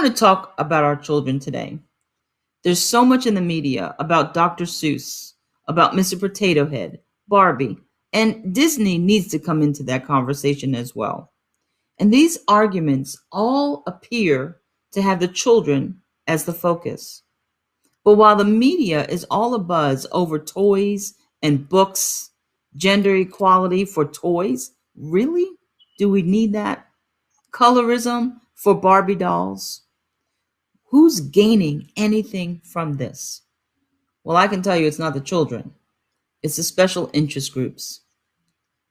want to talk about our children today. There's so much in the media about Dr. Seuss, about Mr. Potato Head, Barbie, and Disney needs to come into that conversation as well. And these arguments all appear to have the children as the focus. But while the media is all abuzz over toys and books, gender equality for toys, really? Do we need that? Colorism for Barbie dolls? Who's gaining anything from this? Well, I can tell you it's not the children, it's the special interest groups.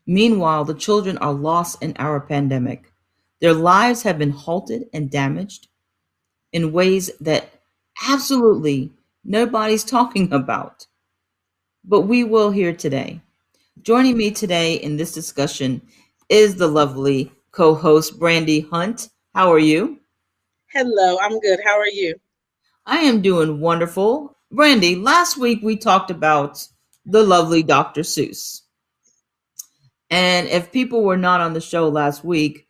Meanwhile, the children are lost in our pandemic. Their lives have been halted and damaged in ways that absolutely nobody's talking about. But we will here today. Joining me today in this discussion is the lovely co host, Brandy Hunt. How are you? Hello, I'm good. How are you? I am doing wonderful. Brandy, last week we talked about the lovely Dr. Seuss. And if people were not on the show last week,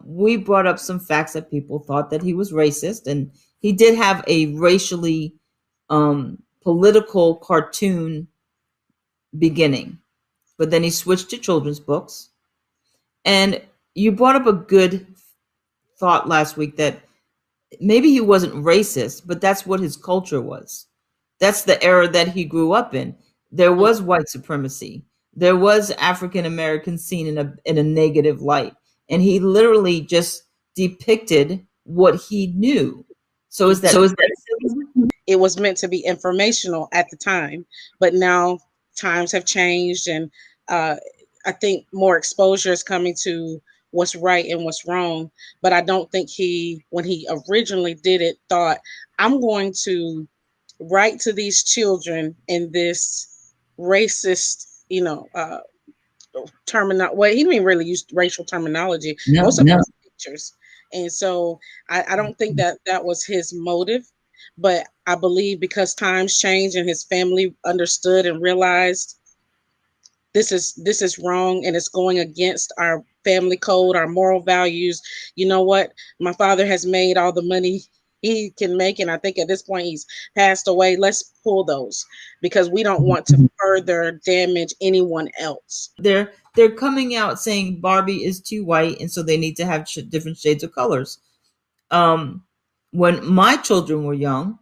we brought up some facts that people thought that he was racist, and he did have a racially political cartoon beginning, but then he switched to children's books. And you brought up a good thought last week that maybe he wasn't racist, but that's what his culture was. That's the era that he grew up in. There was white supremacy. There was African Americans seen in a negative light, and he literally just depicted what he knew. So is that It was meant to be informational at the time, but now times have changed, and I think more exposure is coming to what's right and what's wrong. But I don't think when he originally did it, thought, I'm going to write to these children in this racist, terminology. Well, he didn't really use racial terminology. no, Most of no. his pictures, and so I don't think that was his motive. But I believe because times changed and his family understood and realized this is wrong and it's going against our family code, our moral values. You know what? My father has made all the money he can make, and I think at this point he's passed away. Let's pull those because we don't want to further damage anyone else. They're coming out saying Barbie is too white, and so they need to have different shades of colors. Um, when my children were young,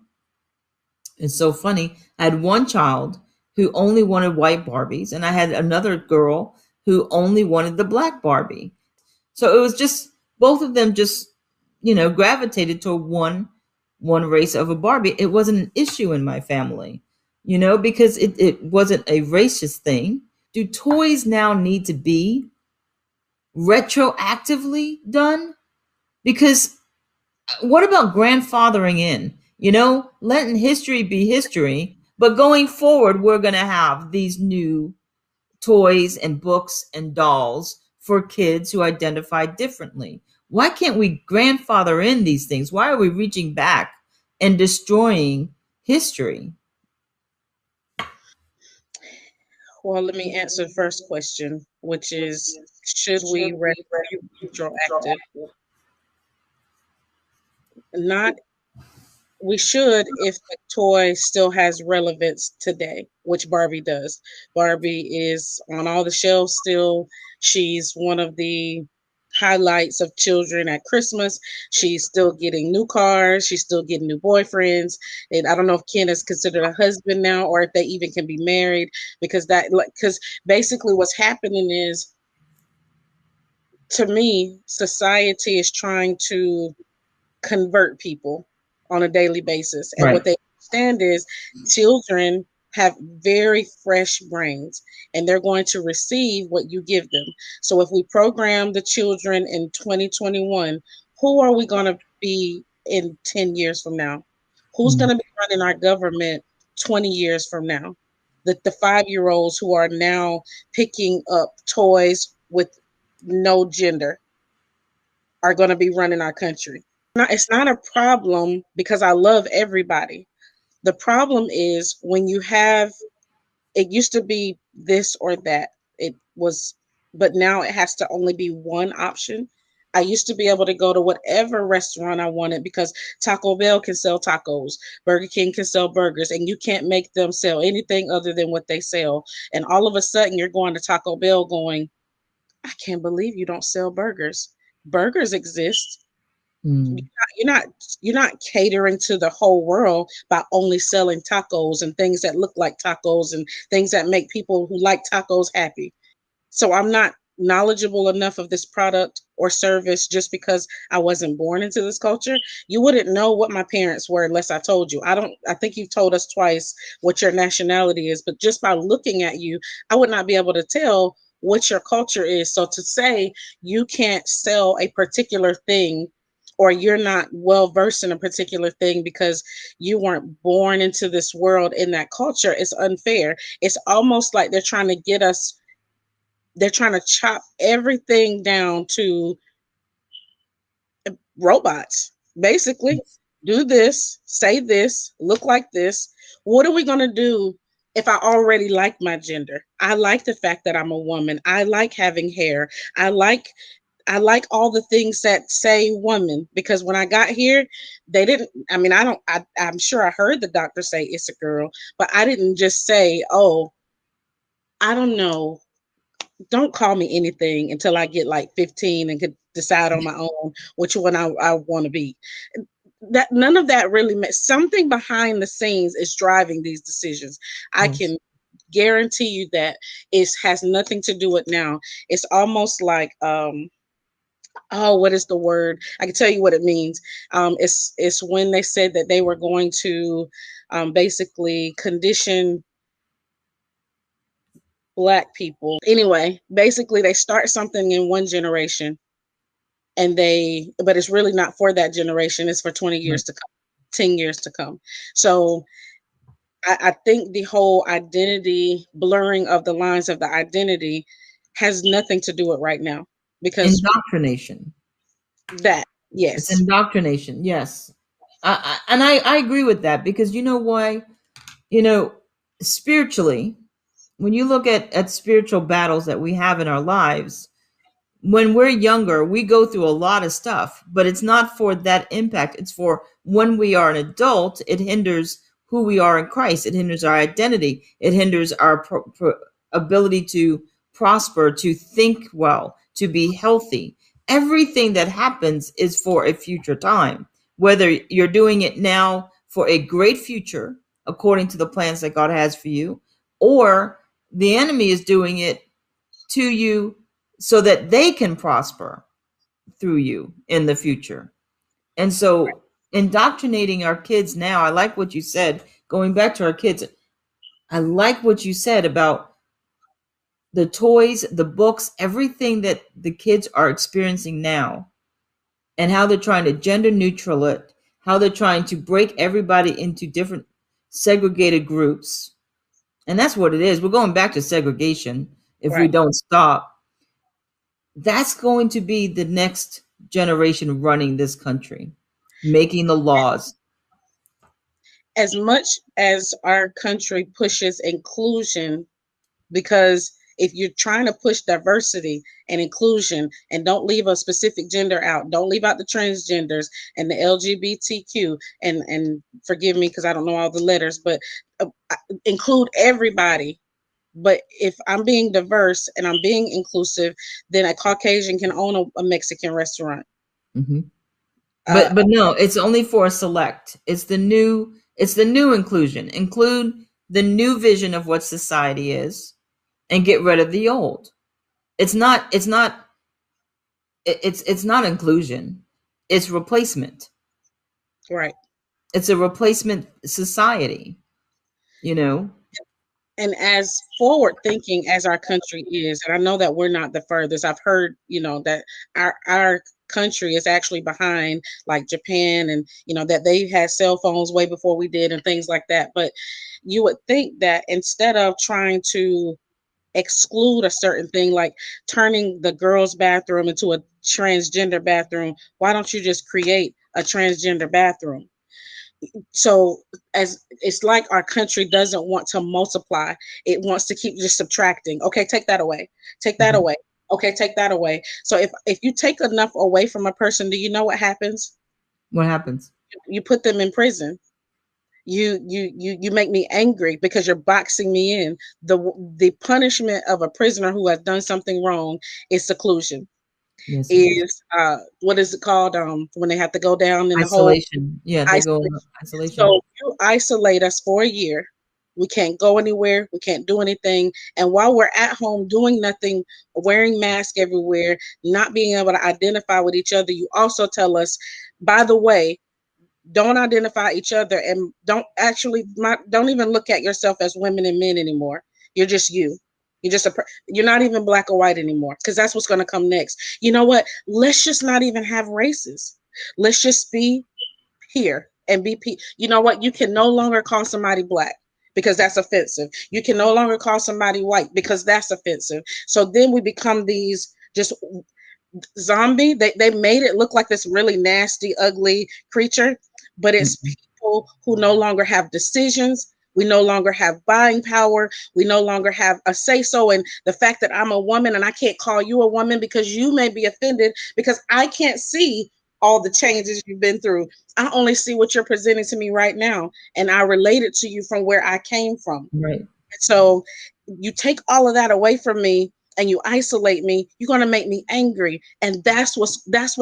it's so funny. I had one child who only wanted white Barbies, and I had another girl who only wanted the black Barbie. So it was just both of them just, gravitated toward one race of a Barbie. It wasn't an issue in my family, because it wasn't a racist thing. Do toys now need to be retroactively done? Because what about grandfathering in? Letting history be history, but going forward, we're going to have these new toys and books and dolls for kids who identify differently. Why can't we grandfather in these things? Why are we reaching back and destroying history? Well, let me answer the first question, which is should we retroactive? Not We should if the toy still has relevance today, which Barbie does. Barbie is on all the shelves still. She's one of the highlights of children at Christmas. She's still getting new cars. She's still getting new boyfriends. And I don't know if Ken is considered a husband now or if they even can be married because basically what's happening is, to me, society is trying to convert people on a daily basis. And Right. what they understand is children have very fresh brains and they're going to receive what you give them. So if we program the children in 2021, who are we going to be in 10 years from now? Who's going to be running our government 20 years from now? The 5-year-olds who are now picking up toys with no gender are going to be running our country. It's not a problem because I love everybody. The problem is when you have, it used to be this or that. It was, but now it has to only be one option. I used to be able to go to whatever restaurant I wanted because Taco Bell can sell tacos, Burger King can sell burgers, and you can't make them sell anything other than what they sell. And all of a sudden, you're going to Taco Bell going, I can't believe you don't sell burgers. Burgers exist. Mm. You're not you're not catering to the whole world by only selling tacos and things that look like tacos and things that make people who like tacos happy. So I'm not knowledgeable enough of this product or service just because I wasn't born into this culture. You wouldn't know what my parents were unless I told you. I think you've told us twice what your nationality is, but just by looking at you, I would not be able to tell what your culture is. So to say you can't sell a particular thing or you're not well versed in a particular thing because you weren't born into this world in that culture is unfair. It's almost like they're trying to chop everything down to robots. Basically, do this, say this, look like this. What are we going to do if I already like my gender? I like the fact that I'm a woman. I like having hair. I like all the things that say woman because when I got here, they didn't. I mean, I don't. I'm sure I heard the doctor say it's a girl, but I didn't just say, "Oh, I don't know, don't call me anything until I get like 15 and could decide on my own which one I want to be." That none of that really something behind the scenes is driving these decisions. I Yes. can guarantee you that it has nothing to do with now. It's almost like oh, what is the word? I can tell you what it means. It's when they said that they were going to basically condition black people. Anyway, basically they start something in one generation and but it's really not for that generation. It's for 20 Right. years to come, 10 years to come. So I think the whole identity blurring of the lines of the identity has nothing to do with right now because Indoctrination. that, It's yes, indoctrination. Yes. I agree with that because you know why? You know, spiritually, when you look at spiritual battles that we have in our lives, when we're younger, we go through a lot of stuff, but it's not for that impact. It's for when we are an adult, it hinders who we are in Christ. It hinders our identity. It hinders our ability to prosper, to think well, to be healthy. Everything that happens is for a future time, whether you're doing it now for a great future, according to the plans that God has for you, or the enemy is doing it to you so that they can prosper through you in the future. And so, indoctrinating our kids now, I like what you said, going back to our kids, I like what you said about the toys, the books, everything that the kids are experiencing now, and how they're trying to gender neutral it, how they're trying to break everybody into different segregated groups. And that's what it is. We're going back to segregation if we right. don't stop. That's going to be the next generation running this country, making the laws. As much as our country pushes inclusion, because if you're trying to push diversity and inclusion and don't leave a specific gender out, don't leave out the transgenders and the LGBTQ and forgive me because I don't know all the letters, but include everybody. But if I'm being diverse and I'm being inclusive, then a Caucasian can own a Mexican restaurant. Hmm. Uh, But no, it's only for a select. It's the new inclusion. Include the new vision of what society is, and get rid of the old. It's not inclusion. It's replacement. right. It's a replacement society. You know. And as forward thinking as our country is, and I know that we're not the furthest. I've heard, that our country is actually behind like Japan and that they had cell phones way before we did and things like that. But you would think that instead of trying to exclude a certain thing like turning the girls' bathroom into a transgender bathroom, why don't you just create a transgender bathroom? So as it's like our country doesn't want to multiply, it wants to keep just subtracting. Okay, take that away, take that Mhm. away. Okay, take that away. So if you take enough away from a person, do you know what happens? What happens? You put them in prison. You make me angry because you're boxing me in. The punishment of a prisoner who has done something wrong is seclusion. Yes, it is. Is what is it called? When they have to go down in the hole, Isolation. Yeah, they go in isolation. isolation. So you isolate us for a year. We can't go anywhere. We can't do anything. And while we're at home doing nothing, wearing masks everywhere, not being able to identify with each other, you also tell us, by the way, don't identify each other and don't even look at yourself as women and men anymore. You're just you. You're not even black or white anymore because that's what's going to come next. You know what? Let's just not even have races. Let's just be here and you know what? You can no longer call somebody black because that's offensive. You can no longer call somebody white because that's offensive. So then we become these just zombie. They made it look like this really nasty, ugly creature, but it's Mm-mm. people who no longer have decisions. We no longer have buying power. We no longer have a say so. And the fact that I'm a woman and I can't call you a woman because you may be offended because I can't see all the changes you've been through. I only see what you're presenting to me right now. And I relate it to you from where I came from. Right. So you take all of that away from me and you isolate me, you're going to make me angry. And that's what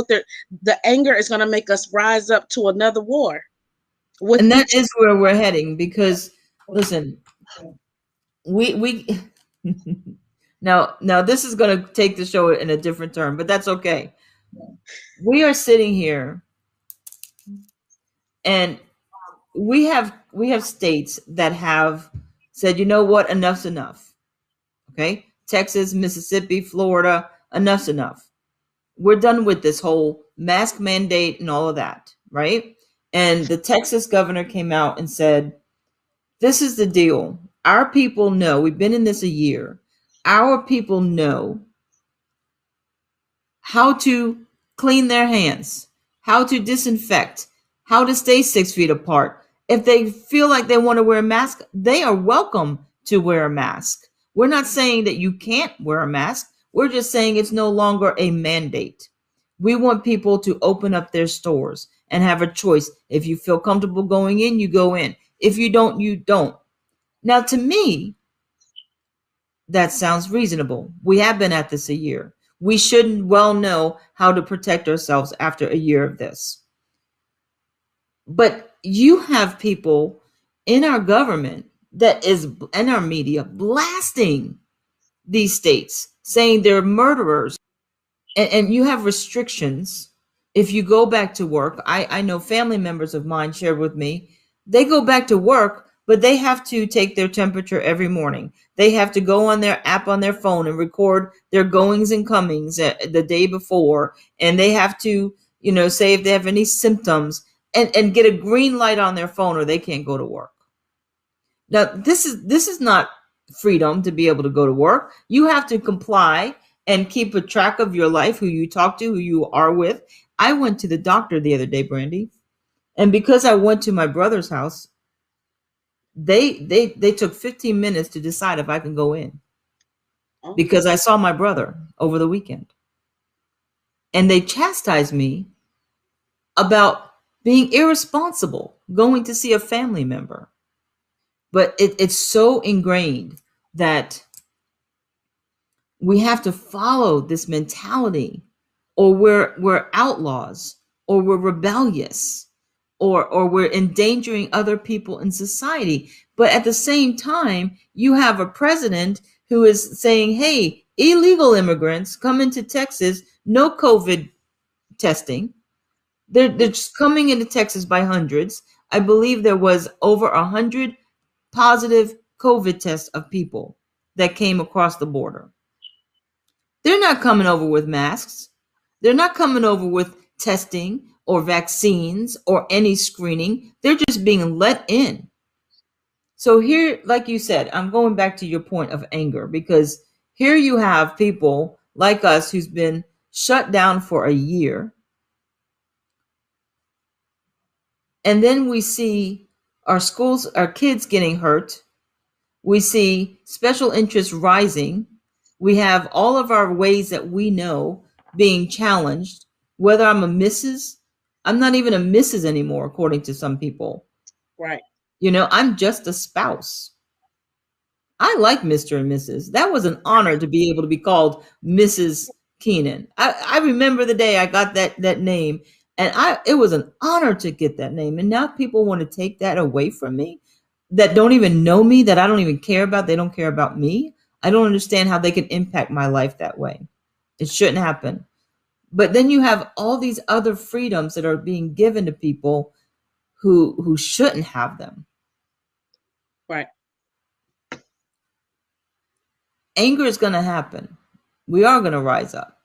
the anger is going to make us rise up to another war with And that each. is where we're heading because listen, we now this is going to take the show in a different turn, but that's okay. We are sitting here and we have states that have said, you know what, enough's enough. Okay? Texas, Mississippi, Florida, enough's enough. We're done with this whole mask mandate and all of that, right? And the Texas governor came out and said, this is the deal. Our people know, we've been in this a year. Our people know how to clean their hands, how to disinfect, how to stay 6 feet apart. If they feel like they want to wear a mask, they are welcome to wear a mask. We're not saying that you can't wear a mask. We're just saying it's no longer a mandate. We want people to open up their stores and have a choice. If you feel comfortable going in, you go in. If you don't, you don't. Now, to me, that sounds reasonable. We have been at this a year. We should well know how to protect ourselves after a year of this. But you have people in our government that is in our media blasting these states, saying they're murderers, and you have restrictions. If you go back to work, I know family members of mine shared with me, they go back to work, but they have to take their temperature every morning. They have to go on their app on their phone and record their goings and comings the day before, and they have to, say if they have any symptoms, and get a green light on their phone or they can't go to work. Now, this is not freedom to be able to go to work. You have to comply and keep a track of your life, who you talk to, who you are with. I went to the doctor the other day, Brandy, and because I went to my brother's house, they took 15 minutes to decide if I can go in Okay. because I saw my brother over the weekend, and they chastised me about being irresponsible going to see a family member. But it's so ingrained that we have to follow this mentality, or we're outlaws, or we're rebellious, or we're endangering other people in society. But at the same time, you have a president who is saying, hey, illegal immigrants come into Texas, no COVID testing. They're just coming into Texas by hundreds. I believe there was over 100 positive COVID tests of people that came across the border. They're not coming over with masks. They're not coming over with testing or vaccines or any screening. They're just being let in. So here, like you said, I'm going back to your point of anger, because here you have people like us who's been shut down for a year. And then we see our schools, our kids getting hurt. We see special interests rising. We have all of our ways that we know being challenged. Whether I'm a Mrs., I'm not even a Mrs. anymore, according to some people. Right. I'm just a spouse. I like Mr. and Mrs. That was an honor to be able to be called Mrs. Keenan. I remember the day I got that name, and it was an honor to get that name. And now people want to take that away from me, that don't even know me, that I don't even care about. They don't care about me. I don't understand how they can impact my life that way. It shouldn't happen. But then you have all these other freedoms that are being given to people who shouldn't have them. Right. Anger is going to happen. We are going to rise up.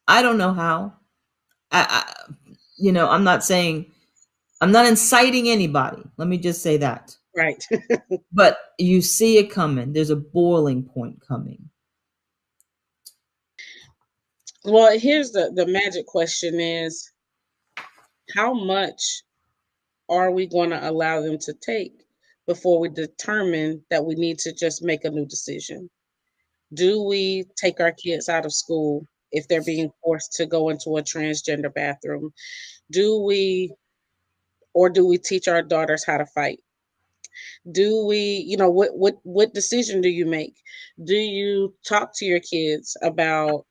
I don't know how. I'm not saying, I'm not inciting anybody. Let me just say that. Right. But you see it coming. There's a boiling point coming. Well, here's the magic question is, how much are we going to allow them to take before we determine that we need to just make a new decision? Do we take our kids out of school if they're being forced to go into a transgender bathroom? Do we, or do we teach our daughters how to fight? Do we, what decision do you make? Do you talk to your kids about,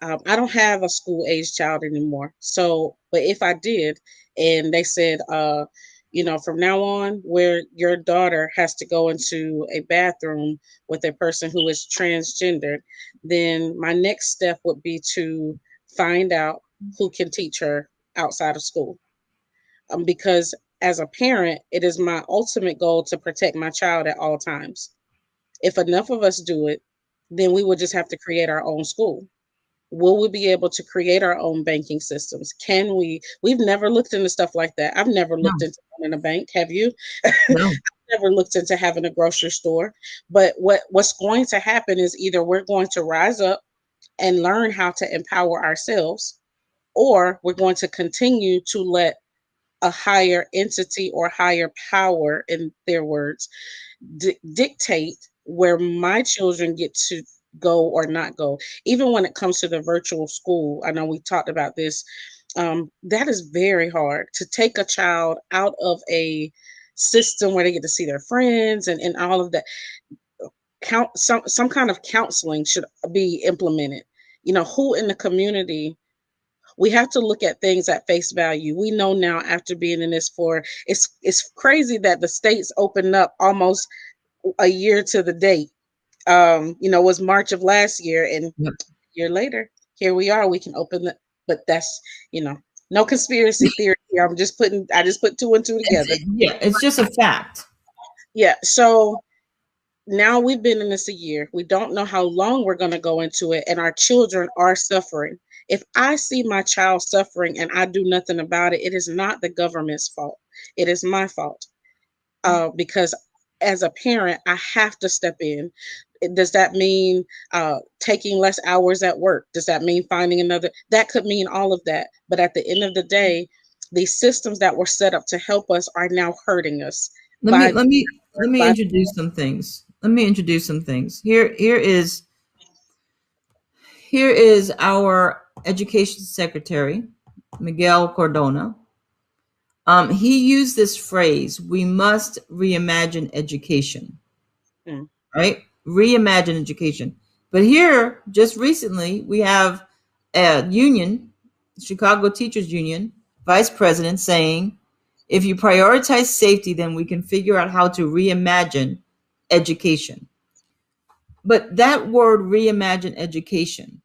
I don't have a school age child anymore. So, but if I did, and they said, from now on, where your daughter has to go into a bathroom with a person who is transgendered, then my next step would be to find out who can teach her outside of school. Because as a parent, it is my ultimate goal to protect my child at all times. If enough of us do it, then we would just have to create our own school. Will we be able to create our own banking systems? Can we? We've never looked into stuff like that. I've never No, looked into owning a bank. Have you? no. Never looked into having a grocery store. But what's going to happen is either we're going to rise up and learn how to empower ourselves, or we're going to continue to let a higher entity or higher power, in their words, dictate where my children get to go or not go. Even when it comes to the virtual school, I know we talked about this. That is very hard to take a child out of a system where they get to see their friends and all of that. Some kind of counseling should be implemented. Who in the community, we have to look at things at face value. We know now, after being in this for, it's crazy that the states opened up almost a year to the date. It was March of last year, and a Yep. year later, here we are. We can open the, but that's, no conspiracy theory here. I just put two and two together. Yeah, it's just a fact. Yeah. So now we've been in this a year. We don't know how long we're going to go into it, and our children are suffering. If I see my child suffering and I do nothing about it, it is not the government's fault. It is my fault. Because as a parent, I have to step in. Does that mean taking less hours at work? Does that mean finding another? That could mean all of that. But at the end of the day, these systems that were set up to help us are now hurting us Let me by let me let me by. introduce some things. Let me introduce some things. Here is our education secretary, Miguel Cardona. He used this phrase, we must reimagine education, Hmm. right? Reimagine education. But here, just recently, we have a union, Chicago Teachers Union, vice president saying, if you prioritize safety, then we can figure out how to reimagine education. But that word reimagine education,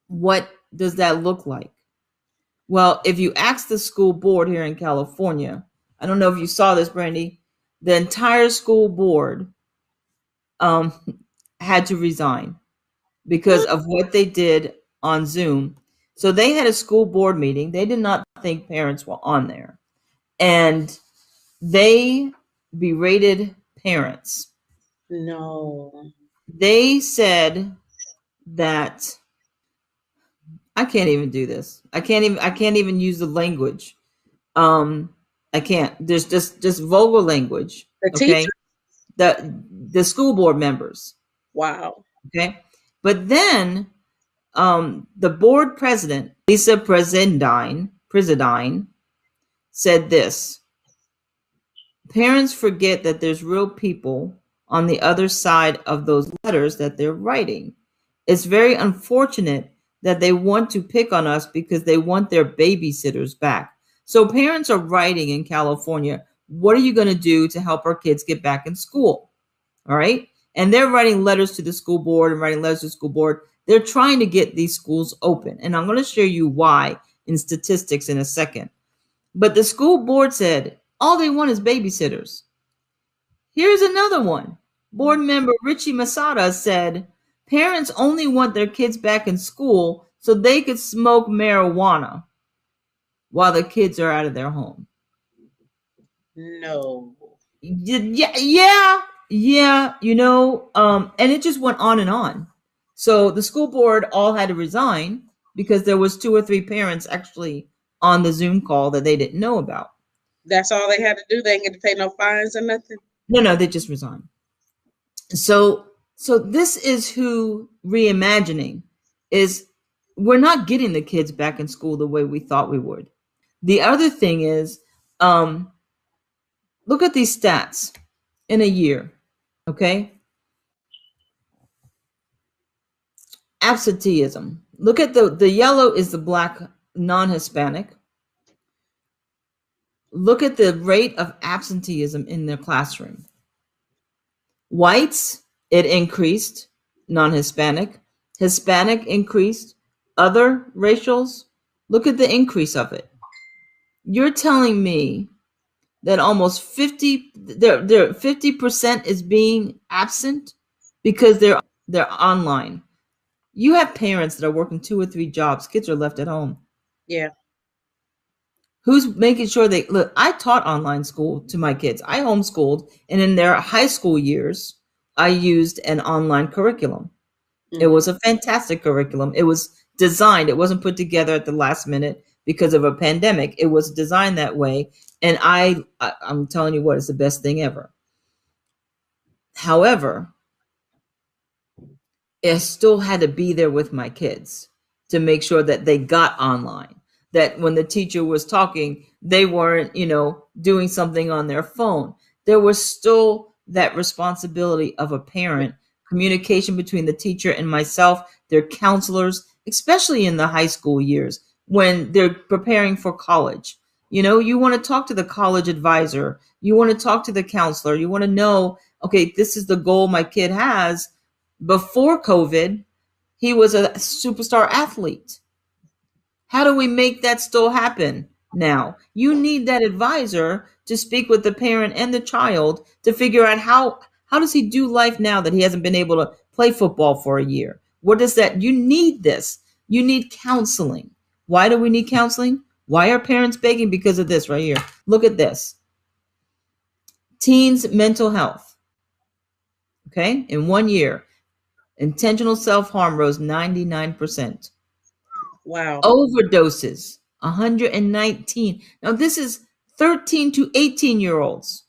what does that look like? Well, if you ask the school board here in California, I don't know if you saw this, Brandy, the entire school board um, had to resign because of what they did on Zoom. So they had a school board meeting. They did not think parents were on there. And they berated parents. No. They said that I can't even do this. I can't even use the language. Um I can't. There's just vulgar language, The okay? teacher. The school board members, Wow. okay? But then the board president, Lisa Presidine, said this: parents forget that there's real people on the other side of those letters that they're writing. It's very unfortunate that they want to pick on us because they want their babysitters back. So parents are writing in California, what are you going to do to help our kids get back in school? All right. And they're writing letters to the school board and writing letters to the school board. They're trying to get these schools open. And I'm going to show you why in statistics in a second. But the school board said all they want is babysitters. Here's another one. Board member Richie Masada said parents only want their kids back in school so they could smoke marijuana while the kids are out of their home. No. Yeah, and it just went on and on. So the school board all had to resign because there was 2 or 3 parents actually on the Zoom call that they didn't know about. That's all they had to do. They didn't get to pay no fines or nothing. No, they just resigned. So this is who reimagining is. We're not getting the kids back in school the way we thought we would. The other thing is, look at these stats in a year, okay? Absenteeism. Look at the yellow is the Black non-Hispanic. Look at the rate of absenteeism in their classroom. Whites, it increased. Non-Hispanic. Hispanic increased. Other racials, look at the increase of it. You're telling me that almost 50% is being absent because they're online. You have parents that are working 2 or 3 jobs. Kids are left at home. Yeah. Who's making sure they look? I taught online school to my kids. I homeschooled, and in their high school years, I used an online curriculum. It was a fantastic curriculum. It was designed. It wasn't put together at the last minute because of a pandemic. It was designed that way. And I'm telling you what, it's the best thing ever. However, I still had to be there with my kids to make sure that they got online, that when the teacher was talking, they weren't, doing something on their phone. There was still that responsibility of a parent, communication between the teacher and myself, their counselors, especially in the high school years when they're preparing for college. You want to talk to the college advisor. You want to talk to the counselor. You want to know, okay, this is the goal my kid has. Before COVID, he was a superstar athlete. How do we make that still happen now? You need that advisor to speak with the parent and the child to figure out how does he do life now that he hasn't been able to play football for a year? What is that? You need this. You need counseling. Why do we need counseling? Why are parents begging? Because of this right here. Look at this. Teens' mental health. Okay, in 1 year, intentional self-harm rose 99%. Wow. Overdoses, 119. Now this is 13 to 18-year-olds.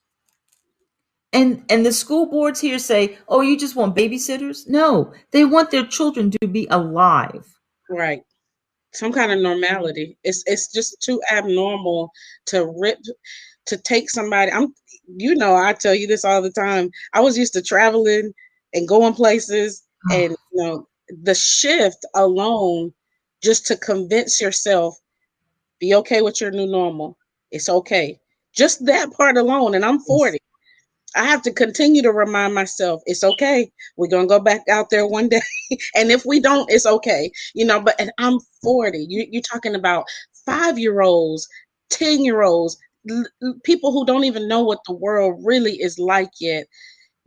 And the school boards here say, oh, you just want babysitters? No, they want their children to be alive. Right. Some kind of normality. It's just too abnormal to take somebody. I tell you this all the time. I was used to traveling and going places, and the shift alone, just to convince yourself, be okay with your new normal. It's okay. Just that part alone, and I'm 40. I have to continue to remind myself it's okay. We're gonna go back out there one day, and if we don't, it's okay. But and I'm 40. You're talking about 5-year-olds, 10-year-olds, people who don't even know what the world really is like yet,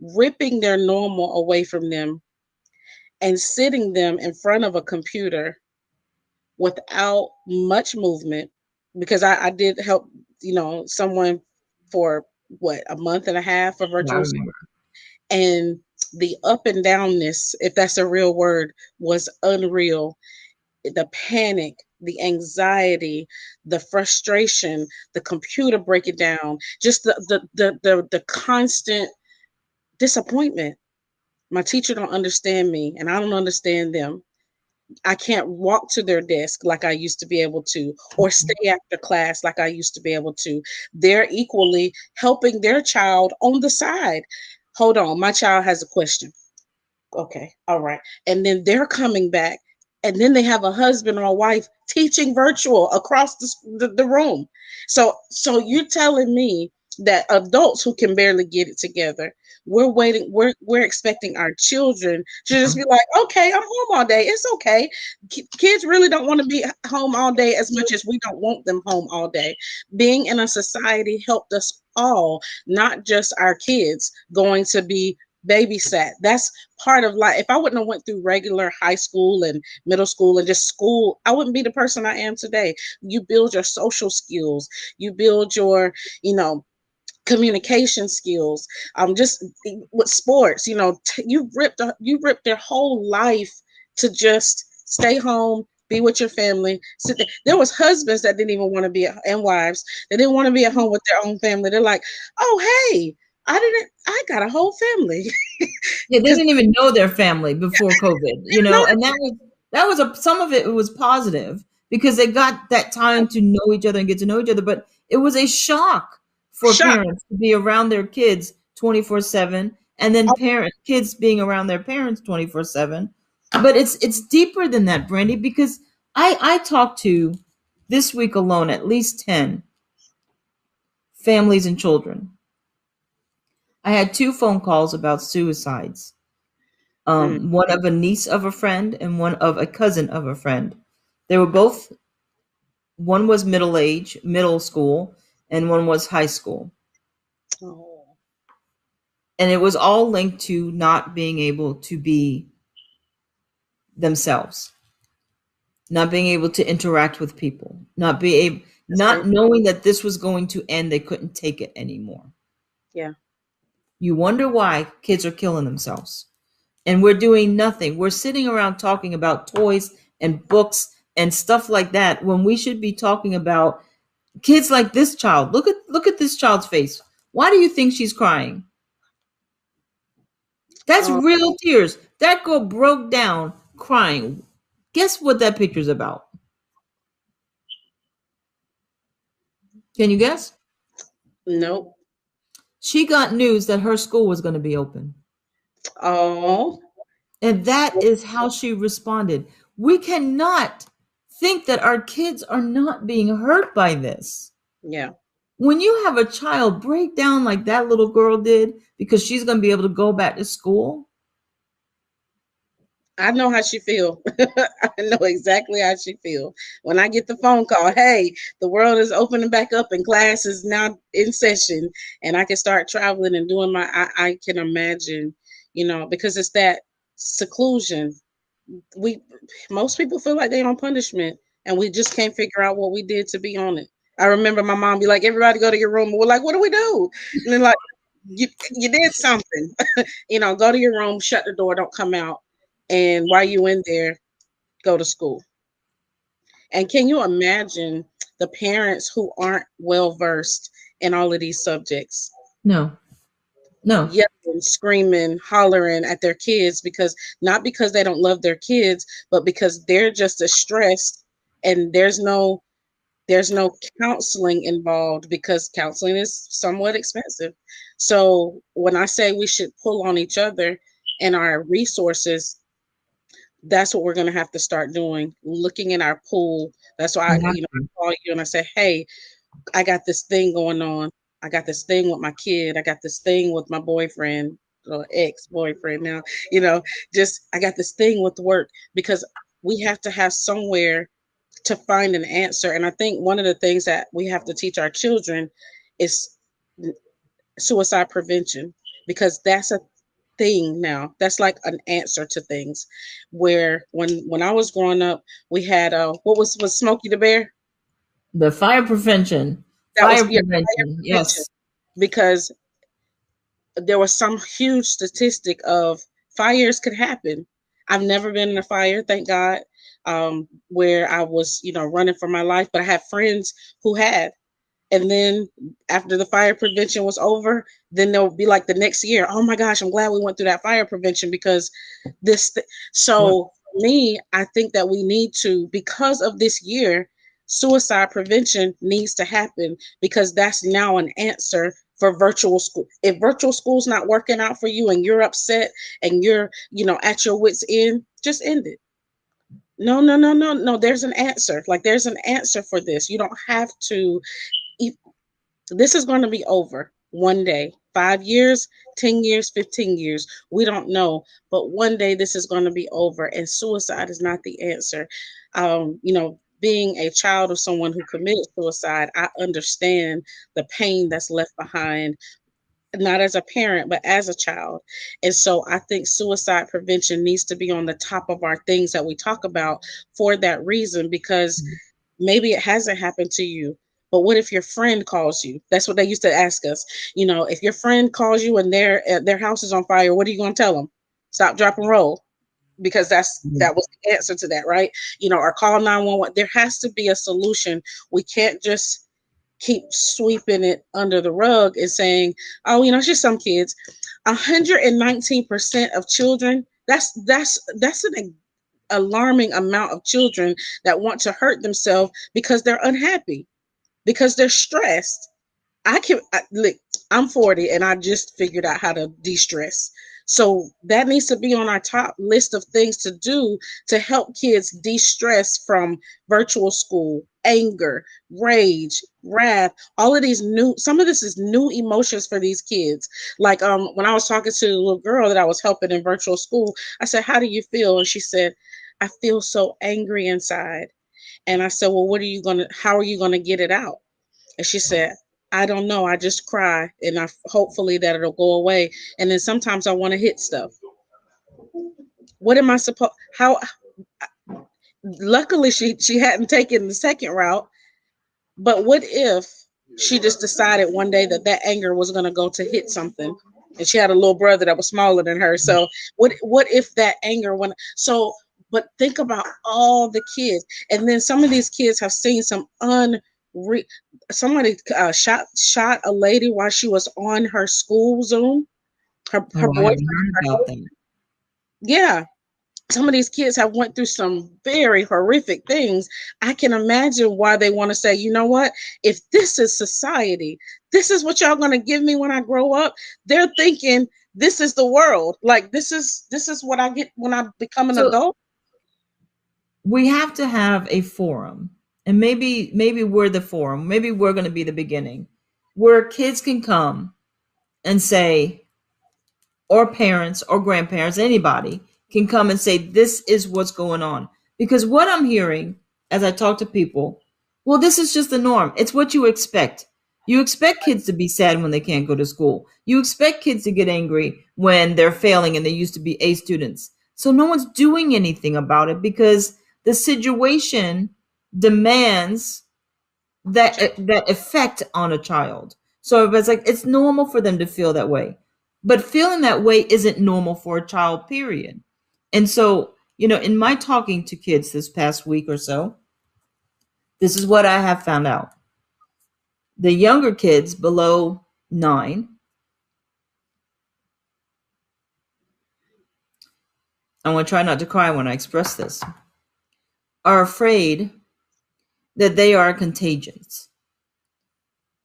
ripping their normal away from them and sitting them in front of a computer without much movement. Because I did help, someone for a month and a half of I virtual school, remember. and the up and downness, if that's a real word, was unreal. The panic, the anxiety, the frustration, the computer breaking down, just the constant disappointment. My teacher don't understand me and I don't understand them. I can't walk to their desk like I used to be able to, or stay after class like I used to be able to. They're equally helping their child on the side. Hold on, my child has a question. Okay, all right. And then they're coming back, and then they have a husband or a wife teaching virtual across the room. So you're telling me that adults who can barely get it together, we're expecting our children to just be like, okay, I'm home all day. It's okay. Kids really don't want to be home all day as much as we don't want them home all day. Being in a society helped us all, not just our kids going to be babysat. That's part of life. If I wouldn't have went through regular high school and middle school and just school, I wouldn't be the person I am today. You build your social skills, you build your, you know, communication skills. Just with sports, you ripped their whole life to just stay home, be with your family, sit there. There was husbands that didn't even want to be and wives that didn't want to be at home with their own family. They're like, oh hey, I got a whole family. Yeah, they Because didn't even know their family before COVID, and that was some of it was positive because they got that time to know each other and get to know each other, but it was a shock for shock. parents to be around their kids 24/7 and then kids being around their parents 24/7. But it's deeper than that, Brandy, because I talked to this week alone at least 10 families and children. I had 2 phone calls about suicides, Mm. one of a niece of a friend and one of a cousin of a friend. They were both, one was middle age, middle school, and one was high school. Oh, And it was all linked to not being able to be themselves, not being able to interact with people, that's very, not knowing that this was going to end. They couldn't take it anymore. yeah. You wonder why kids are killing themselves. And we're doing nothing. We're sitting around talking about toys and books and stuff like that when we should be talking about kids like this child. Look at this child's face. Why do you think she's crying? That's Oh, real tears. That girl broke down crying. Guess what that picture's about? Can you guess? nope. She got news that her school was going to be open. Oh, And that is how she responded. We cannot think that our kids are not being hurt by this. yeah. When you have a child break down like that little girl did because she's going to be able to go back to school, I know how she feel. I know exactly how she feel. When I get the phone call, hey, the world is opening back up and class is now in session and I can start traveling and doing I can imagine, because it's that seclusion. We Most people feel like they're on punishment and we just can't figure out what we did to be on it. I remember my mom be like, everybody go to your room. And we're like, what do we do? And then like, you did something. Go to your room, shut the door, don't come out. And while you in there, go to school. And can you imagine the parents who aren't well versed in all of these subjects? no, no. Yelling, screaming, hollering at their kids because not because they don't love their kids, but because they're just as stressed and there's no counseling involved because counseling is somewhat expensive. So when I say we should pull on each other and our resources, that's what we're going to have to start doing, looking in our pool. That's why I call you and I say, hey, I got this thing going on. I got this thing with my kid. I got this thing with my boyfriend or ex-boyfriend now. Just I got this thing with work because we have to have somewhere to find an answer. And I think one of the things that we have to teach our children is suicide prevention because that's a thing now. That's like an answer to things. Where when I was growing up, we had what was Smokey the Bear? The fire prevention, That was fire fire prevention. prevention Yes. because there was some huge statistic of fires could happen. I've never been in a fire, thank God, where I was, running for my life, but I had friends who had. And then after the fire prevention was over, then they'll be like the next year, oh my gosh, I'm glad we went through that fire prevention because Yep. so for me, I think that we need to, because of this year, suicide prevention needs to happen because that's now an answer for virtual school. If virtual school's not working out for you and you're upset and you're, at your wits end, just end it. No, no, no, no, no. There's an answer. Like there's an answer for this. You don't have to. This is going to be over one day. 5 years, 10 years, 15 years. We don't know. But one day this is going to be over. And suicide is not the answer. Being a child of someone who committed suicide, I understand the pain that's left behind, not as a parent, but as a child. And so I think suicide prevention needs to be on the top of our things that we talk about for that reason, because maybe it hasn't happened to you. But what if your friend calls you? That's what they used to ask us. If your friend calls you and their house is on fire, what are you going to tell them? Stop, drop, and roll, because that was the answer to that, right? Or call 911. There has to be a solution. We can't just keep sweeping it under the rug and saying, "Oh, it's just some kids." 119% of children. That's an alarming amount of children that want to hurt themselves because they're unhappy, because they're stressed. Look, I'm 40 and I just figured out how to de-stress. So that needs to be on our top list of things to do to help kids de-stress from virtual school, anger, rage, wrath, all of these some of this is new emotions for these kids. Like when I was talking to the little girl that I was helping in virtual school, I said, "How do you feel?" And she said, "I feel so angry inside." And I said, "Well, how are you gonna get it out?" And she said, "I don't know. I just cry and hopefully that it'll go away. And then sometimes I want to hit stuff." What am I supposed how Luckily she hadn't taken the second route, but what if she just decided one day that that anger was going to go to hit something? And she had a little brother that was smaller than her. So what if that anger went so but think about all the kids. And then some of these kids have seen some somebody shot a lady while she was on her school Zoom. Her Oh, I boyfriend. haven't heard about that. Yeah, some of these kids have went through some very horrific things. I can imagine why they want to say, you know what? If this is society, this is what y'all going to give me when I grow up. They're thinking this is the world. Like this is what I get when I become an So adult. we have to have a forum, and maybe we're the forum. Maybe we're going to be the beginning, where kids can come and say, or parents or grandparents, anybody can come and say, this is what's going on. Because what I'm hearing as I talk to people, well, this is just the norm. It's what you expect. You expect kids to be sad when they can't go to school. You expect kids to get angry when they're failing and they used to be A students. So no one's doing anything about it because the situation demands that effect on a child. So it's like it's normal for them to feel that way. But feeling that way isn't normal for a child, period. And so, in my talking to kids this past week or so, this is what I have found out. The younger kids below 9, I want to try not to cry when I express this, are afraid that they are contagious,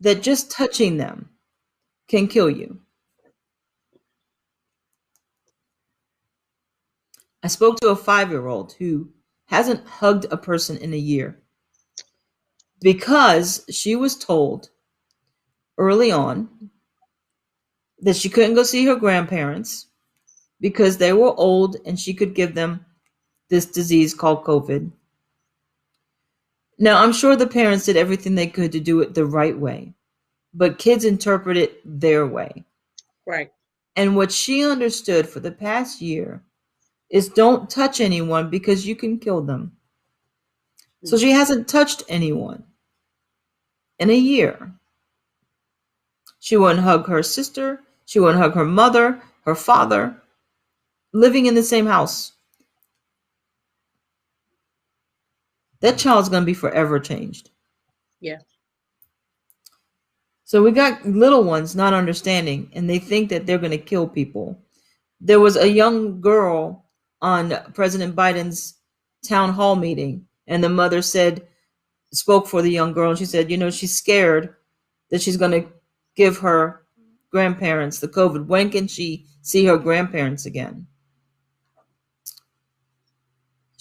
that just touching them can kill you. I spoke to a 5-year-old who hasn't hugged a person in a year because she was told early on that she couldn't go see her grandparents because they were old and she could give them this disease called COVID. Now, I'm sure the parents did everything they could to do it the right way, but kids interpret it their way. Right. And what she understood for the past year is don't touch anyone because you can kill them. So she hasn't touched anyone in a year. She wouldn't hug her sister. She wouldn't hug her mother, her father, living in the same house. That child's going to be forever changed. Yeah. So we got little ones not understanding, and they think that they're going to kill people. There was a young girl on President Biden's town hall meeting, and the mother said, spoke for the young girl, and she said, she's scared that she's going to give her grandparents the COVID. When can she see her grandparents again?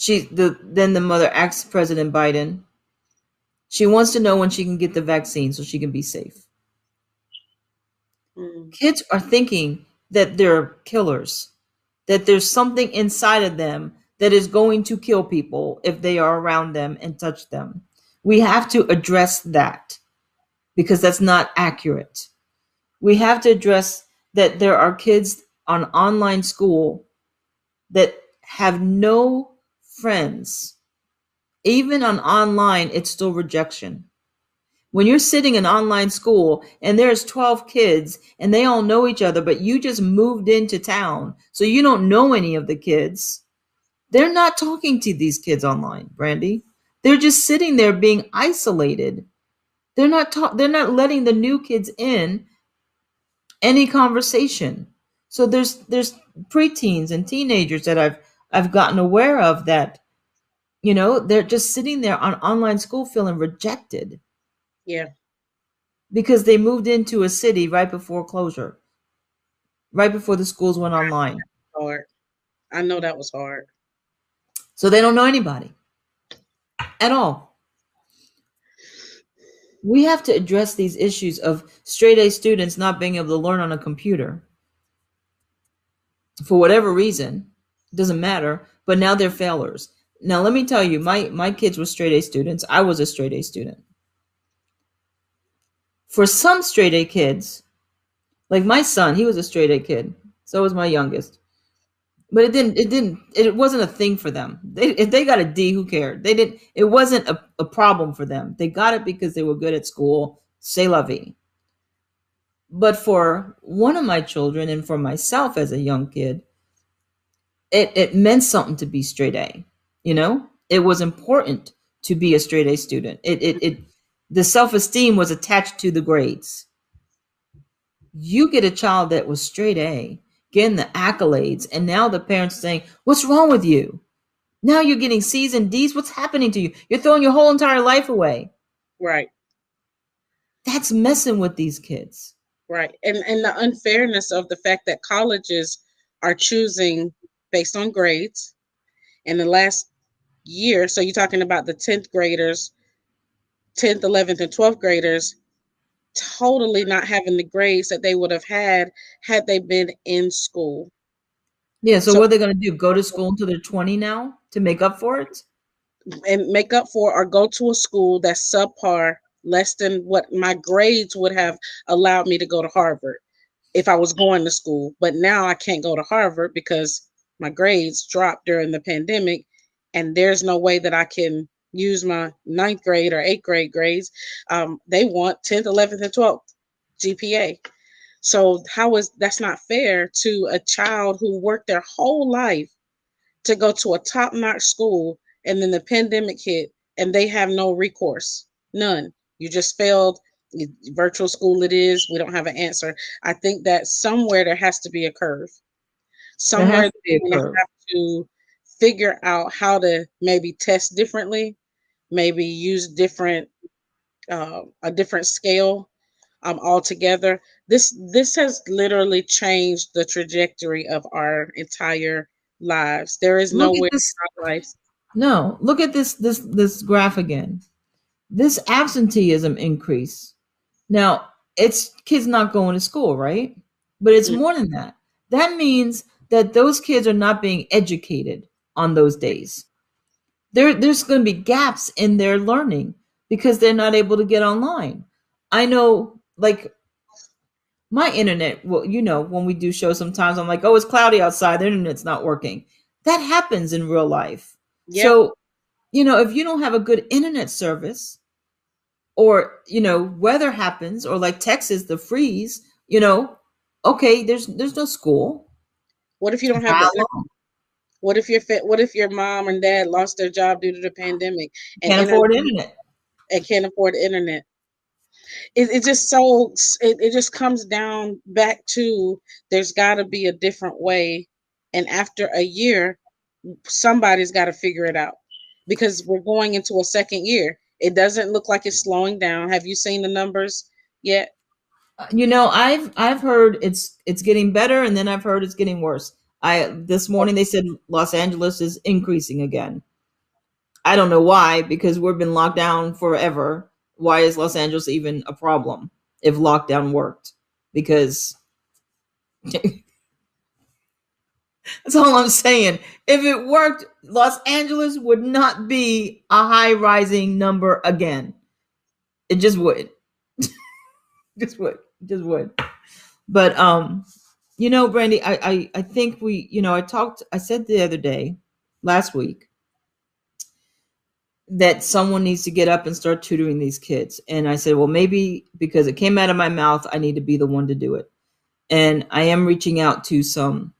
Then the mother asked President Biden. She wants to know when she can get the vaccine so she can be safe. Mm. Kids are thinking that they're killers, that there's something inside of them that is going to kill people if they are around them and touch them. We have to address that because that's not accurate. We have to address that there are kids on online school that have no friends. Even on online, it's still rejection. When you're sitting in online school and there's 12 kids and they all know each other, but you just moved into town, so you don't know any of the kids, they're not talking to these kids online, Brandy. They're just sitting there being isolated. They're not letting the new kids in any conversation. So there's preteens and teenagers that I've gotten aware of that, they're just sitting there on online school feeling rejected Yeah. because they moved into a city right before closure, right before the schools went online. Hard. I know that was hard. So they don't know anybody at all. We have to address these issues of straight A students not being able to learn on a computer for whatever reason. It doesn't matter, but now they're failures. Now let me tell you, my kids were straight A students. I was a straight A student. For some straight A kids, like my son, he was a straight A kid. So was my youngest. But it wasn't a thing for them. If they got a D, who cared? It wasn't a problem for them. They got it because they were good at school. C'est la vie. But for one of my children and for myself as a young kid, it meant something to be straight A. It was important to be a straight A student. The self-esteem was attached to the grades. You get a child that was straight A, getting the accolades, and now the parents saying, "What's wrong with you? Now you're getting C's and D's. What's happening to you? You're throwing your whole entire life away." Right. That's messing with these kids. Right. And the unfairness of the fact that colleges are choosing based on grades in the last year. So you're talking about the 10th graders, 10th, 11th, and 12th graders totally not having the grades that they would have had they been in school. Yeah, so So what are they going to do? Go to school until they're 20 now to make up for it? and make up for or go to a school that's subpar, less than what my grades would have allowed me to go to Harvard if I was going to school. But now I can't go to Harvard because my grades dropped during the pandemic, and there's no way that I can use my ninth grade or eighth grade grades. They want 10th, 11th, and 12th GPA. So how is that's not fair to a child who worked their whole life to go to a top-notch school, and then the pandemic hit and they have no recourse, none. You just failed. Virtual school it is. We don't have an answer. I think that somewhere there has to be a curve. There Somewhere has to be they're a going to curve. have to figure out how to maybe test differently, maybe use a different scale altogether. This has literally changed the trajectory of our entire lives. There is Look at nowhere this. in our lives. No, look at this graph again. This absenteeism increase. Now, it's kids not going to school, right? But it's Mm, more than that. That means that those kids are not being educated on those days. There's going to be gaps in their learning because they're not able to get online. I know, like my internet. Well, when we do shows, sometimes I'm like, "Oh, it's cloudy outside. The internet's not working." That happens in real life. yeah. So, if you don't have a good internet service, or weather happens, or like Texas, the freeze, okay, there's no school. What if you don't have the How internet? long? What if your mom and dad lost their job due to the pandemic and Can't internet afford internet. and can't afford the internet? It just so it just comes down back to there's got to be a different way, and after a year, somebody's got to figure it out because we're going into a second year. It doesn't look like it's slowing down. Have you seen the numbers yet? I've heard it's getting better, and then I've heard it's getting worse. I This morning they said Los Angeles is increasing again. I don't know why, because we've been locked down forever. Why is Los Angeles even a problem if lockdown worked? Because that's all I'm saying. If it worked, Los Angeles would not be a high rising number again. It just would. Just would. Just would. But Brandy, I think I said the other day, last week, that someone needs to get up and start tutoring these kids. And I said, well, maybe because it came out of my mouth, I need to be the one to do it. And I am reaching out to some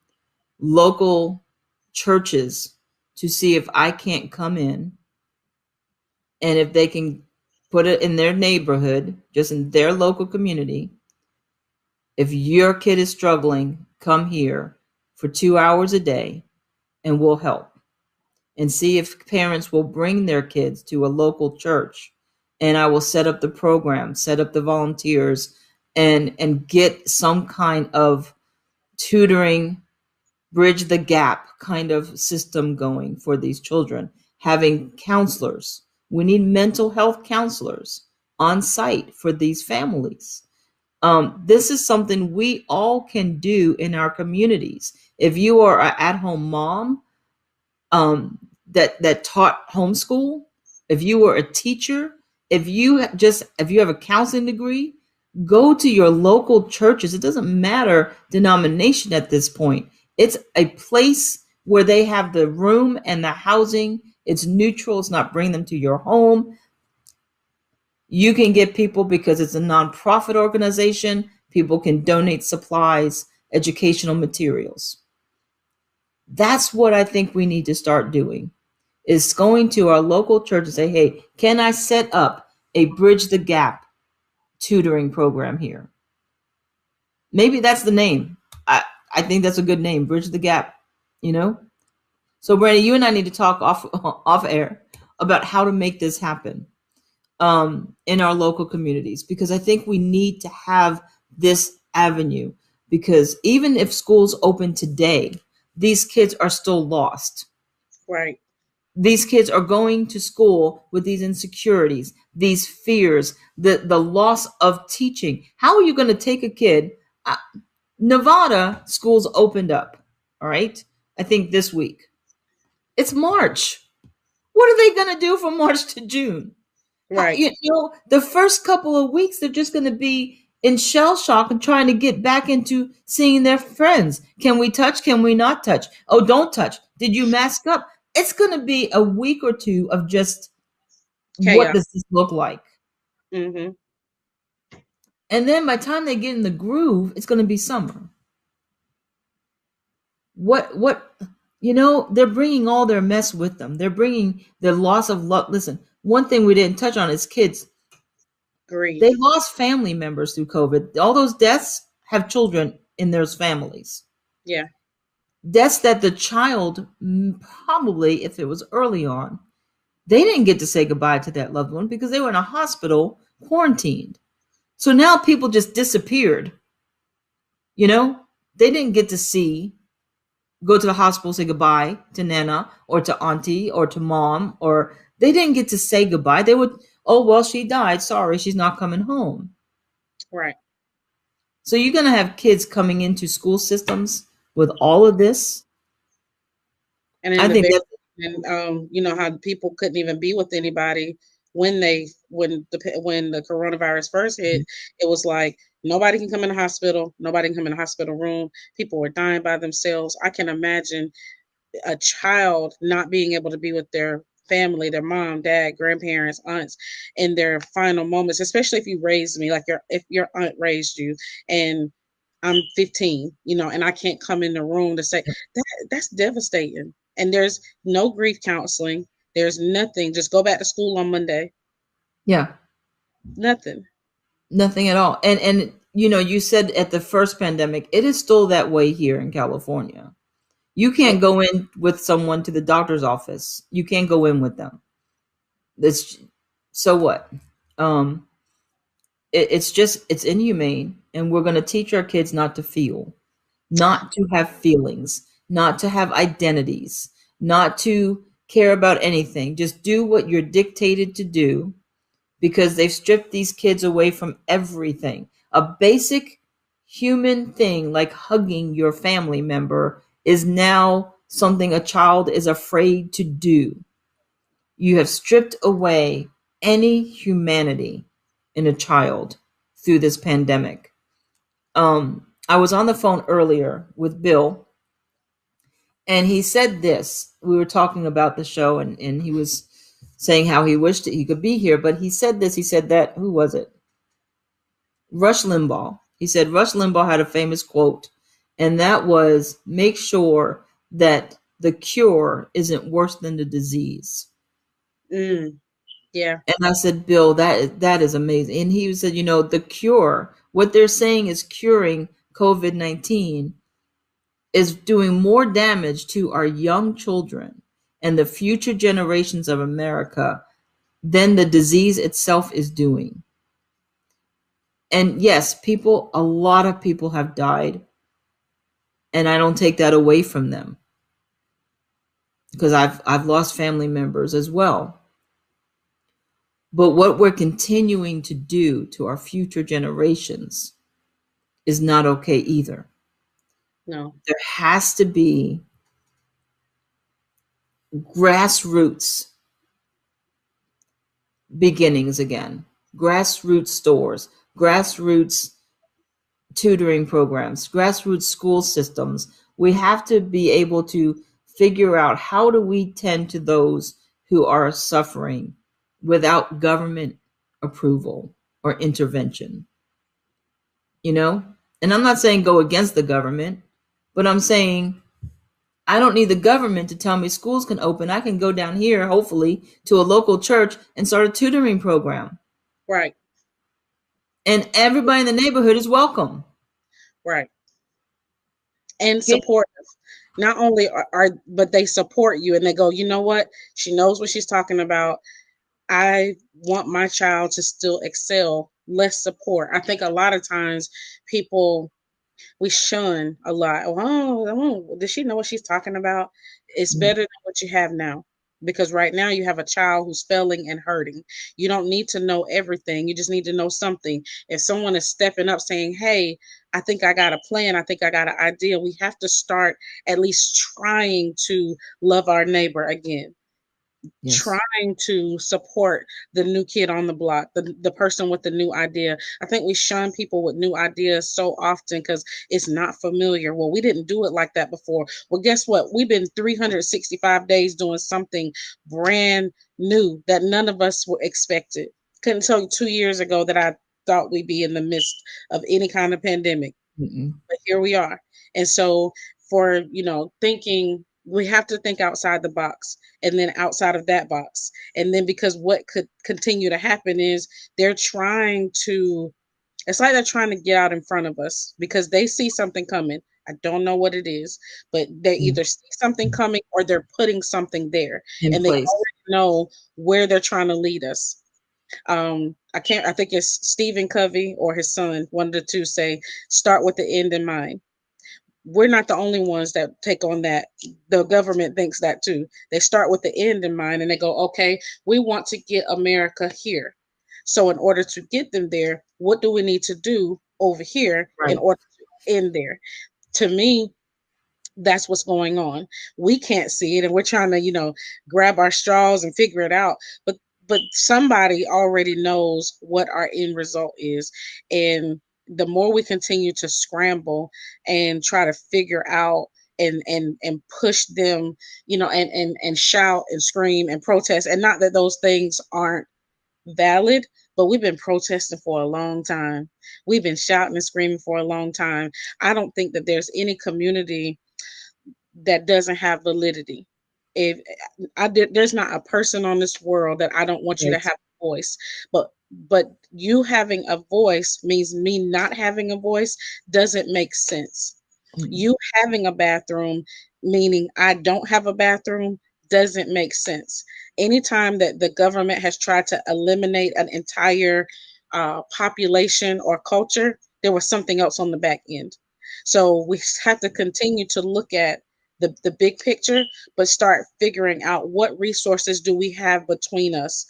local churches to see if I can't come in and if they can put it in their neighborhood, just in their local community. If your kid is struggling, come here for 2 hours a day and we'll help. And see if parents will bring their kids to a local church, and I will set up the program, set up the volunteers, and get some kind of tutoring, bridge the gap kind of system going for these children. Having counselors, we need mental health counselors on site for these families. This is something we all can do in our communities. If you are an at-home mom, um, that taught homeschool, if you were a teacher, if you have a counseling degree, go to your local churches. It doesn't matter denomination at this point. It's a place where they have the room and the housing. It's neutral. It's not bringing them to your home. You can get people, because it's a nonprofit organization. People can donate supplies, educational materials. That's what I think we need to start doing, is going to our local church and say, hey, can I set up a bridge the gap tutoring program here? Maybe that's the name. I think that's a good name, bridge the gap, you know? So Brandy, you and I need to talk off air about how to make this happen in our local communities, because I think we need to have this avenue, because even if schools open today, these kids are still lost. Right. These kids are going to school with these insecurities, these fears, the loss of teaching. How are you going to take a kid? uh, Nevada schools opened up, all right, I think this week. It's March. What are they going to do from March to June? Right. The first couple of weeks, they're just going to be in shell shock and trying to get back into seeing their friends. Can we touch? Can we not touch? Oh, don't touch. Did you mask up? It's going to be a week or two of just, what Chaos. does this look like? Hmm. And then by the time they get in the groove, it's going to be summer. What they're bringing all their mess with them. They're bringing the loss of luck. Listen, one thing we didn't touch on is kids. They Grief. lost family members through COVID. All those deaths have children in those families. Yeah. Deaths that the child, probably, if it was early on, they didn't get to say goodbye to that loved one because they were in a hospital quarantined. So now people just disappeared. They didn't get to go to the hospital, say goodbye to Nana or to Auntie or to Mom, or they didn't get to say goodbye. They would, oh, well, she died. Sorry, she's not coming home. Right. So you're going to have kids coming into school systems with all of this. And I in the think very, that, and you know how people couldn't even be with anybody when the coronavirus first hit. It was like nobody can come in the hospital, nobody can come in the hospital room. People were dying by themselves. I can imagine a child not being able to be with their family, their mom, dad, grandparents, aunts, in their final moments, especially if you raised me, like if your aunt raised you, and I'm 15, and I can't come in the room to say that's devastating. And there's no grief counseling. There's nothing. Just go back to school on Monday. yeah. Nothing. Nothing at all. And you know, you said at the first pandemic, it is still that way here in California. You Oh, can't go in with someone to the doctor's office. You can't go in with them. That's so what? Um, it's just it's inhumane, and we're going to teach our kids not to feel, not to have feelings, not to have identities, not to care about anything. Just do what you're dictated to do because they've stripped these kids away from everything. A basic human thing like hugging your family member is now something a child is afraid to do. You have stripped away any humanity in a child through this pandemic. I was on the phone earlier with Bill, and he said this. We were talking about the show, and he was saying how he wished that he could be here, but he said this. He said that, who was it? Rush Limbaugh. He said Rush Limbaugh had a famous quote, and that was, make sure that the cure isn't worse than the disease. mm, yeah, And I said, Bill, that is amazing. And he said, you know, the cure, what they're saying is curing COVID-19 is doing more damage to our young children and the future generations of America than the disease itself is doing. And yes, a lot of people have died, and I don't take that away from them because I've lost family members as well. But what we're continuing to do to our future generations is not okay either. no, There has to be grassroots beginnings again, grassroots stores, grassroots tutoring programs, grassroots school systems. We have to be able to figure out how do we tend to those who are suffering without government approval or intervention, you know? And I'm not saying go against the government, but I'm saying I don't need the government to tell me schools can open. I can go down here, hopefully, to a local church and start a tutoring program. right, And everybody in the neighborhood is welcome. right, and Okay? supportive. Not only but they support you and they go, you know what? She knows what she's talking about. I want my child to still excel. Less support. I think a lot of times people we shun a lot. Oh, does she know what she's talking about? It's better than what you have now. Because right now you have a child who's failing and hurting. You don't need to know everything. You just need to know something. If someone is stepping up saying, hey, I think I got a plan, I think I got an idea, we have to start at least trying to love our neighbor again, Yes. trying to support the new kid on the block, the person with the new idea. I think we shun people with new ideas so often because it's not familiar. Well, we didn't do it like that before. Well, guess what? We've been 365 days doing something brand new that none of us were expected. Couldn't tell you 2 years ago that I thought we'd be in the midst of any kind of pandemic, Mm-mm. but here we are. And so for, thinking, we have to think outside the box and then outside of that box. And then because what could continue to happen is they're trying to it's like they're trying to get out in front of us because they see something coming. I don't know what it is, but they either see something coming or they're putting something there In and they place. already know where they're trying to lead us. I think it's Stephen Covey or his son, one of the two, say, start with the end in mind. We're not the only ones that take on that. The government thinks that too. They start with the end in mind and they go, okay, we want to get America here. So in order to get them there, what do we need to do over here in Right. order to end there? To me, that's what's going on. We can't see it and we're trying to, grab our straws and figure it out. But somebody already knows what our end result is. And the more we continue to scramble and try to figure out and push them, and shout and scream and protest. And not that those things aren't valid, but we've been protesting for a long time. We've been shouting and screaming for a long time. I don't think that there's any community that doesn't have validity. If there's not a person on this world that I don't want you to Right. have a voice, but but you having a voice means me not having a voice doesn't make sense. Mm. You having a bathroom, meaning I don't have a bathroom, doesn't make sense. Anytime that the government has tried to eliminate an entire population or culture, there was something else on the back end. So we have to continue to look at the big picture, but start figuring out what resources do we have between us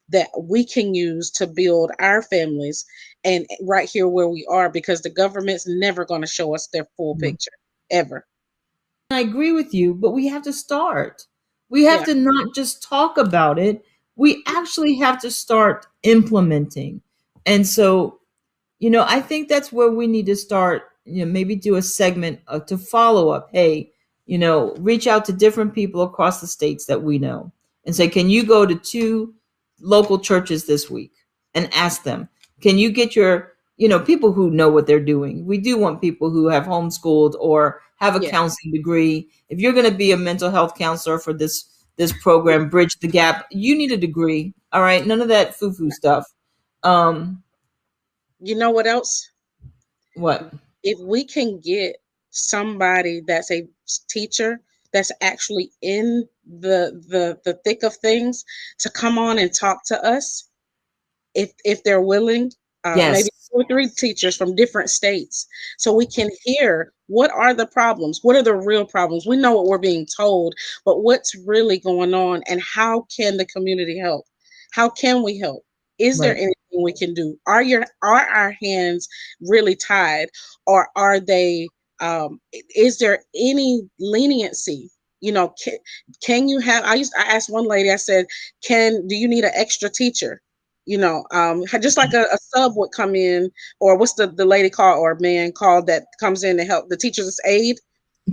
that we can use to build our families and right here where we are, because the government's never going to show us their full No. picture ever. I agree with you, but we have to start. We have Yeah. to not just talk about it. We actually have to start implementing. And so, I think that's where we need to start, maybe do a segment to follow up. Hey, reach out to different people across the states that we know and say, can you go to 2 local churches this week and ask them, can you get your, people who know what they're doing? We do want people who have homeschooled or have a Yeah. counseling degree. If you're going to be a mental health counselor for this program, Bridge the Gap, you need a degree. All right. None of that foo-foo stuff. Um, You know what else? what? If we can get somebody that's a teacher that's actually in the thick of things to come on and talk to us, if they're willing, maybe Yes. 2 or 3 teachers from different states, so we can hear what are the problems, what are the real problems. We know what we're being told, but what's really going on, and how can the community help? How can we help? Is there Right. anything we can do? Are our hands really tied, or are they? Is there any leniency? Can you have? I asked one lady. I said, "Can do you need an extra teacher?" Just like a sub would come in, or what's the lady called or man called that comes in to help the teacher's aide.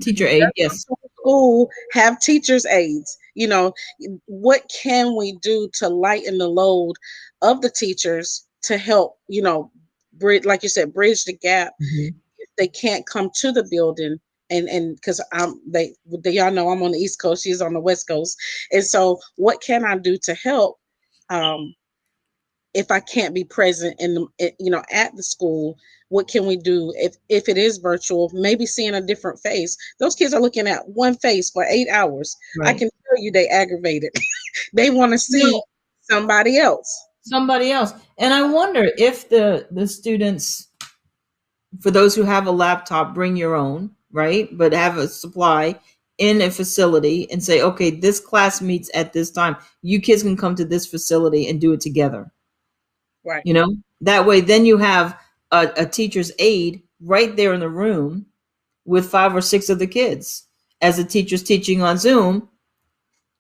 Teacher aid. Yes. School have teachers aides. What can we do to lighten the load of the teachers to help, bridge, like you said, bridge the gap Mhm. if they can't come to the building. And because they y'all know I'm on the East Coast, she's on the West Coast, and so what can I do to help? um if I can't be present in at the school, what can we do if it is virtual? Maybe seeing a different face. Those kids are looking at one face for 8 hours. I Right. can tell you they aggravated. They want to You see somebody else. somebody else. And I wonder if the students, for those who have a laptop, bring your own, right? But have a supply in a facility and say, okay, this class meets at this time. You kids can come to this facility and do it together. Right. That way, then you have a teacher's aide right there in the room with 5 or 6 of the kids as the teacher's teaching on Zoom.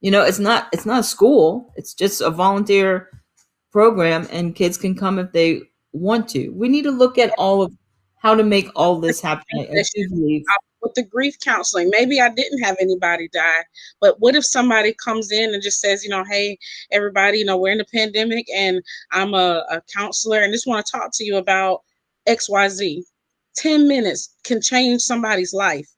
It's not a school. It's just a volunteer program, and kids can come if they want to. We need to look at all of how to make all this happen. I do believe. With the grief counseling, maybe I didn't have anybody die, but what if somebody comes in and just says, hey, everybody, we're in the pandemic, and I'm a counselor and just want to talk to you about XYZ. 10 minutes can change somebody's life.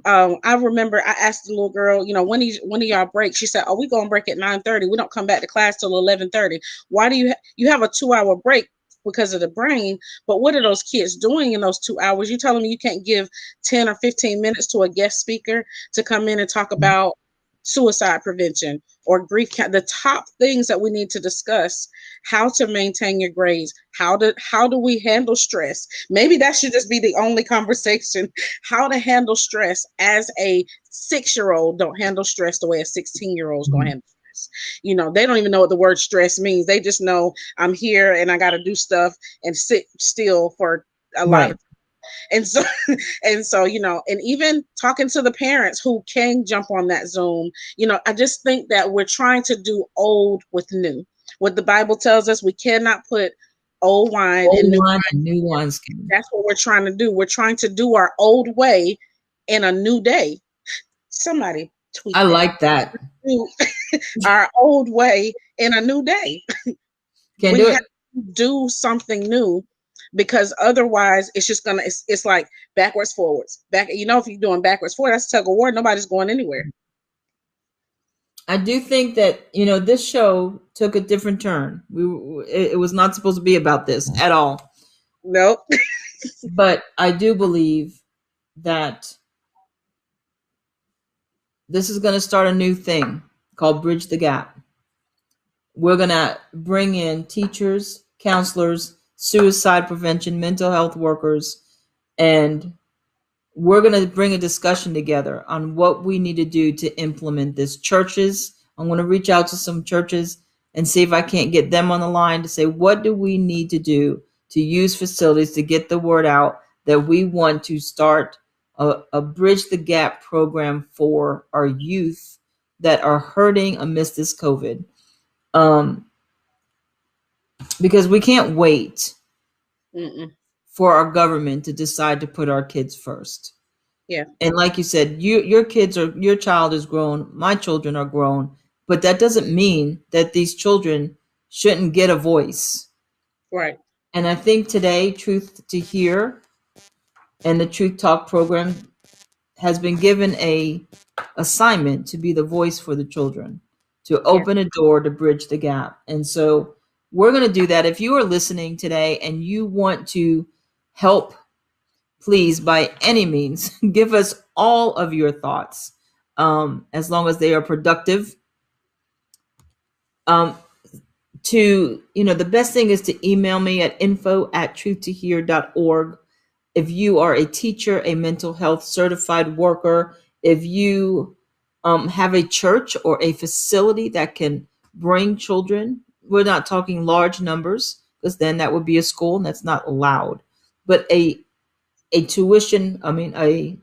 I remember I asked the little girl, when do y'all break? She said, "Oh, we gonna break at 9:30. We don't come back to class till 11:30." Why do you have a 2 hour break because of the brain? But what are those kids doing in those 2 hours? You telling me you can't give 10 or 15 minutes to a guest speaker to come in and talk about suicide prevention or grief, the top things that we need to discuss: how to maintain your grades, how do we handle stress? Maybe that should just be the only conversation. How to handle stress as a 6-year-old don't handle stress the way a 16-year-old is going to Mhm. handle stress. They don't even know what the word stress means. They just know I'm here and I got to do stuff and sit still for a lot Right. of. And so and even talking to the parents who can jump on that Zoom. I just think that we're trying to do old with new. What the Bible tells us, we cannot put old wine Old in new. wine and new wineskin. That's what we're trying to do. We're trying to do our old way in a new day. Somebody tweet I that. like that. Do our old way in a new day. Can't We do have it. to do something new, because otherwise it's just gonna it's like backwards forwards back. If you're doing backwards forward, that's tug of war. Nobody's going anywhere. I do think that this show took a different turn. It was not supposed to be about this at all. Nope. But I do believe that this is going to start a new thing called Bridge the Gap. We're going to bring in teachers, counselors, suicide prevention, mental health workers, and we're going to bring a discussion together on what we need to do to implement this. Churches, I'm going to reach out to some churches and see if I can't get them on the line to say, what do we need to do to use facilities to get the word out that we want to start a Bridge the Gap program for our youth that are hurting amidst this COVID. Um, because we can't wait Mm-mm. for our government to decide to put our kids first. Yeah. And like you said, your child is grown, my children are grown, but that doesn't mean that these children shouldn't get a voice. Right. And I think today, Truth to Hear and the Truth Talk program has been given a assignment to be the voice for the children, to Yeah. open a door to bridge the gap. And so we're going to do that. If you are listening today and you want to help, please, by any means, give us all of your thoughts, as long as they are productive. Um, the best thing is to email me at info@truthtohear.org. If you are a teacher, a mental health certified worker, if you have a church or a facility that can bring children, we're not talking large numbers because then that would be a school and that's not allowed, but a tuition, I mean, a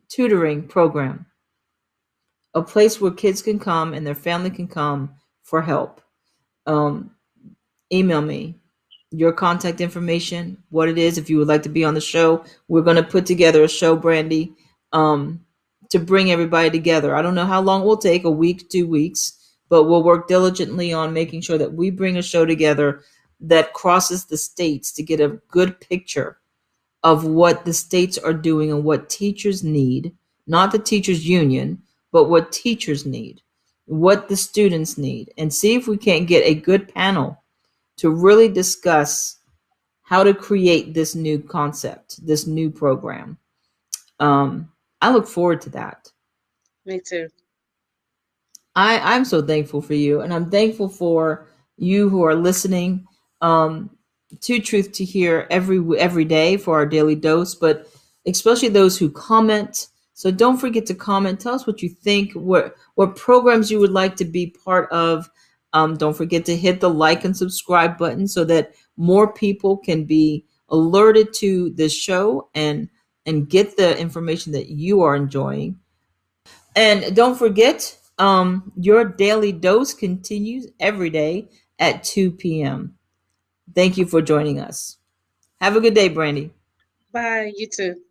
tutoring program, a place where kids can come and their family can come for help. Um, Email me your contact information, what it is, if you would like to be on the show. We're going to put together a show, Brandy, um, to bring everybody together. I don't know how long it will take, a week, 2 weeks, but we'll work diligently on making sure that we bring a show together that crosses the states to get a good picture of what the states are doing and what teachers need, not the teachers union, but what teachers need, what the students need, and see if we can't get a good panel to really discuss how to create this new concept, this new program. I look forward to that. Me too. I'm so thankful for you, and I'm thankful for you who are listening, um, to Truth to Hear every day for our daily dose, but especially those who comment. So don't forget to comment. Tell us what you think, what programs you would like to be part of. Don't forget to hit the like and subscribe button so that more people can be alerted to this show and get the information that you are enjoying. And don't forget, your daily dose continues every day at 2 p.m. Thank you for joining us. Have a good day, Brandy. Bye. You too.